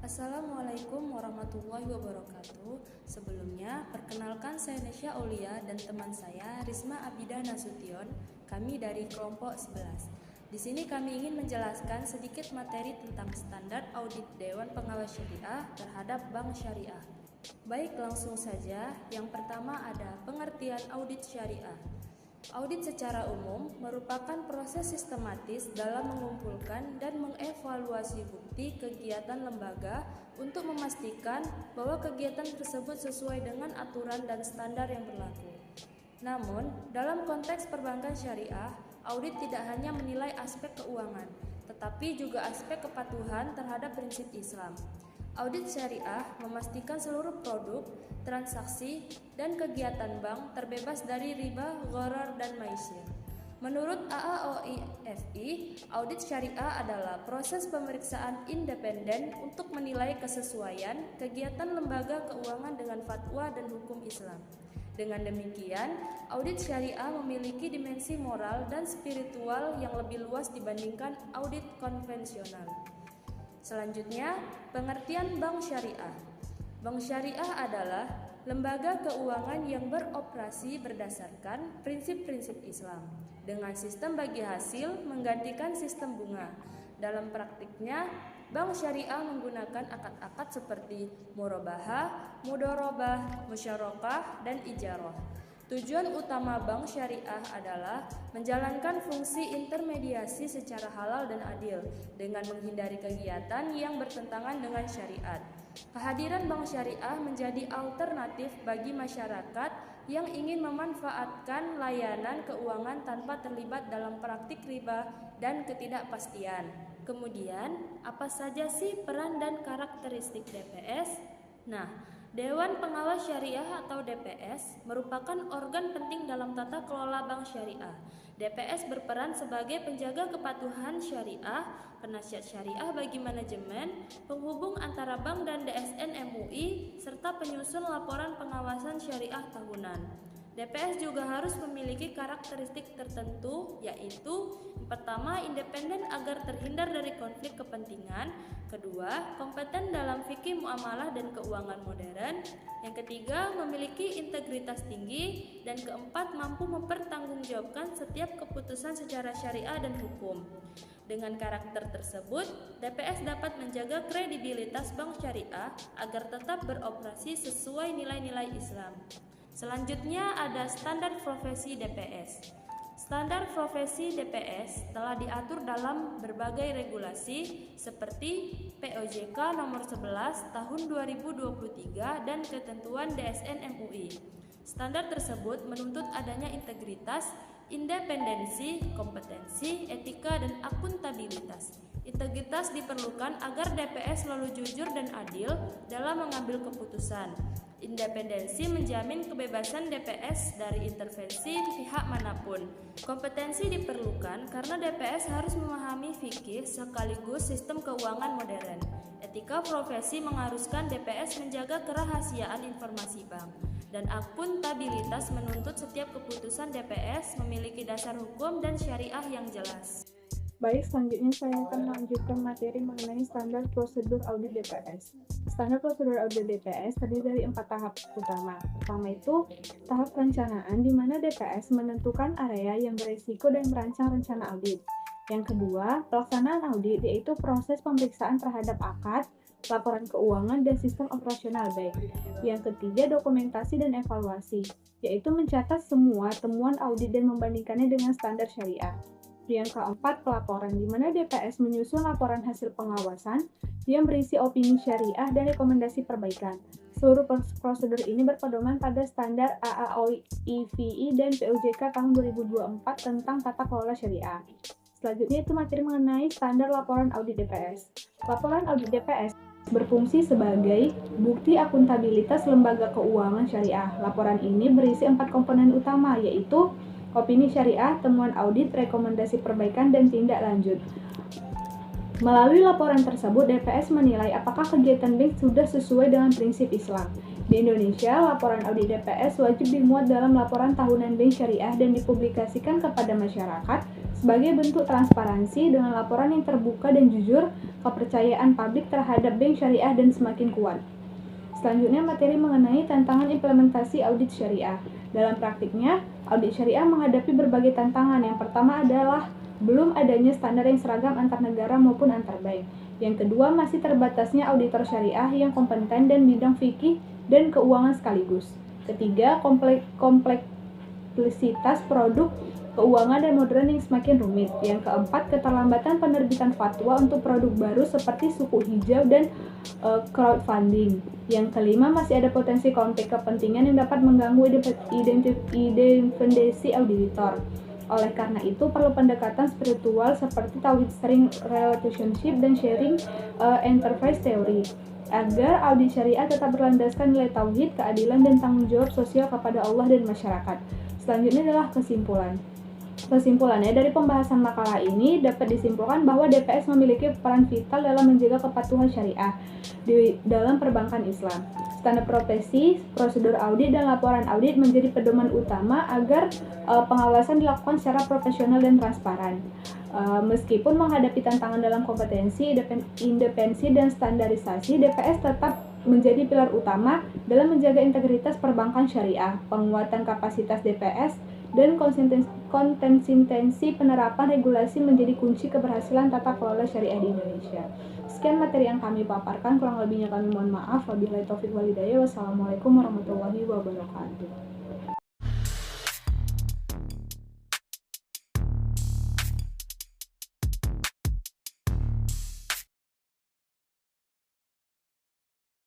Assalamualaikum warahmatullahi wabarakatuh. Sebelumnya, perkenalkan saya Nesya Aulia dan teman saya Risma Abida Nasution. Kami dari kelompok 11. Di sini kami ingin menjelaskan sedikit materi tentang standar audit Dewan Pengawas Syariah terhadap Bank Syariah. Baik, langsung saja. Yang pertama ada pengertian audit syariah. Audit secara umum merupakan proses sistematis dalam mengumpulkan dan mengevaluasi bukti kegiatan lembaga untuk memastikan bahwa kegiatan tersebut sesuai dengan aturan dan standar yang berlaku. Namun, dalam konteks perbankan syariah, audit tidak hanya menilai aspek keuangan, tetapi juga aspek kepatuhan terhadap prinsip Islam. Audit syariah memastikan seluruh produk, transaksi, dan kegiatan bank terbebas dari riba, gharar, dan maisir. Menurut AAOIFI, audit syariah adalah proses pemeriksaan independen untuk menilai kesesuaian kegiatan lembaga keuangan dengan fatwa dan hukum Islam. Dengan demikian, audit syariah memiliki dimensi moral dan spiritual yang lebih luas dibandingkan audit konvensional. Selanjutnya, pengertian bank syariah. Bank syariah adalah lembaga keuangan yang beroperasi berdasarkan prinsip-prinsip Islam dengan sistem bagi hasil menggantikan sistem bunga. Dalam praktiknya, bank syariah menggunakan akad-akad seperti murabahah, mudharabah, musyarakah, dan ijarah. Tujuan utama bank syariah adalah menjalankan fungsi intermediasi secara halal dan adil dengan menghindari kegiatan yang bertentangan dengan syariat. Kehadiran bank syariah menjadi alternatif bagi masyarakat yang ingin memanfaatkan layanan keuangan tanpa terlibat dalam praktik riba dan ketidakpastian. Kemudian, apa saja sih peran dan karakteristik DPS? Nah, Dewan Pengawas Syariah atau DPS merupakan organ penting dalam tata kelola bank syariah. DPS berperan sebagai penjaga kepatuhan syariah, penasihat syariah bagi manajemen, penghubung antara bank dan DSN MUI, serta penyusun laporan pengawasan syariah tahunan. DPS juga harus memiliki karakteristik tertentu, yaitu pertama, independen agar terhindar dari konflik kepentingan. Kedua, kompeten dalam fikih muamalah dan keuangan modern. Yang ketiga, memiliki integritas tinggi. Dan keempat, mampu mempertanggungjawabkan setiap keputusan secara syariah dan hukum. Dengan karakter tersebut, DPS dapat menjaga kredibilitas bank syariah agar tetap beroperasi sesuai nilai-nilai Islam. Selanjutnya ada standar profesi DPS. Standar profesi DPS telah diatur dalam berbagai regulasi seperti POJK nomor 11 tahun 2023 dan ketentuan DSN MUI. Standar tersebut menuntut adanya integritas, independensi, kompetensi, etika, dan akuntabilitas. Integritas diperlukan agar DPS selalu jujur dan adil dalam mengambil keputusan. Independensi menjamin kebebasan DPS dari intervensi pihak manapun. Kompetensi diperlukan karena DPS harus memahami fikih sekaligus sistem keuangan modern. Etika profesi mengharuskan DPS menjaga kerahasiaan informasi bank. Dan akuntabilitas menuntut setiap keputusan DPS memiliki dasar hukum dan syariah yang jelas. Baik, selanjutnya saya akan melanjutkan materi mengenai standar prosedur audit DPS. Standar prosedur audit DPS terdiri dari 4 tahap utama. Pertama itu tahap perencanaan, di mana DPS menentukan area yang berisiko dan merancang rencana audit. Yang kedua, pelaksanaan audit, yaitu proses pemeriksaan terhadap akad, laporan keuangan, dan sistem operasional bank. Yang ketiga, dokumentasi dan evaluasi, yaitu mencatat semua temuan audit dan membandingkannya dengan standar syariah. Yang keempat, pelaporan, di mana DPS menyusun laporan hasil pengawasan yang berisi opini syariah dan rekomendasi perbaikan. Seluruh prosedur ini berpedoman pada standar AAOIFI dan POJK tahun 2024 tentang tata kelola syariah. Selanjutnya itu materi mengenai standar laporan audit DPS. Laporan audit DPS berfungsi sebagai bukti akuntabilitas lembaga keuangan syariah. Laporan ini berisi 4 komponen utama, yaitu opini syariah, temuan audit, rekomendasi perbaikan, dan tindak lanjut. Melalui laporan tersebut, DPS menilai apakah kegiatan bank sudah sesuai dengan prinsip Islam. Di Indonesia, laporan audit DPS wajib dimuat dalam laporan tahunan bank syariah dan dipublikasikan kepada masyarakat sebagai bentuk transparansi dengan laporan yang terbuka dan jujur, kepercayaan publik terhadap bank syariah dan semakin kuat. Selanjutnya, materi mengenai tantangan implementasi audit syariah. Dalam praktiknya, audit syariah menghadapi berbagai tantangan. Yang pertama adalah belum adanya standar yang seragam antar negara maupun antar bank. Yang kedua, masih terbatasnya auditor syariah yang kompeten dan bidang fikih dan keuangan sekaligus. Ketiga, kompleksitas produk keuangan dan modern yang semakin rumit. Yang keempat, keterlambatan penerbitan fatwa untuk produk baru seperti suku hijau dan crowdfunding. Yang kelima, masih ada potensi konflik kepentingan yang dapat mengganggu independensi auditor. Oleh karena itu, perlu pendekatan spiritual seperti tauhid sharing relationship dan sharing enterprise theory agar audit syariah tetap berlandaskan nilai tauhid, keadilan, dan tanggung jawab sosial kepada Allah dan masyarakat. Selanjutnya adalah kesimpulan. Kesimpulannya, dari pembahasan makalah ini dapat disimpulkan bahwa DPS memiliki peran vital dalam menjaga kepatuhan syariah di dalam perbankan Islam. Standar profesi, prosedur audit, dan laporan audit menjadi pedoman utama agar pengawasan dilakukan secara profesional dan transparan. Meskipun menghadapi tantangan dalam kompetensi, independensi, dan standarisasi, DPS tetap menjadi pilar utama dalam menjaga integritas perbankan syariah. Penguatan kapasitas DPS dan konsistensi penerapan regulasi menjadi kunci keberhasilan tata kelola syariah di Indonesia. Sekian materi yang kami paparkan, kurang lebihnya kami mohon maaf. Wabillahi taufiq wal hidayah. Wassalamualaikum warahmatullahi wabarakatuh.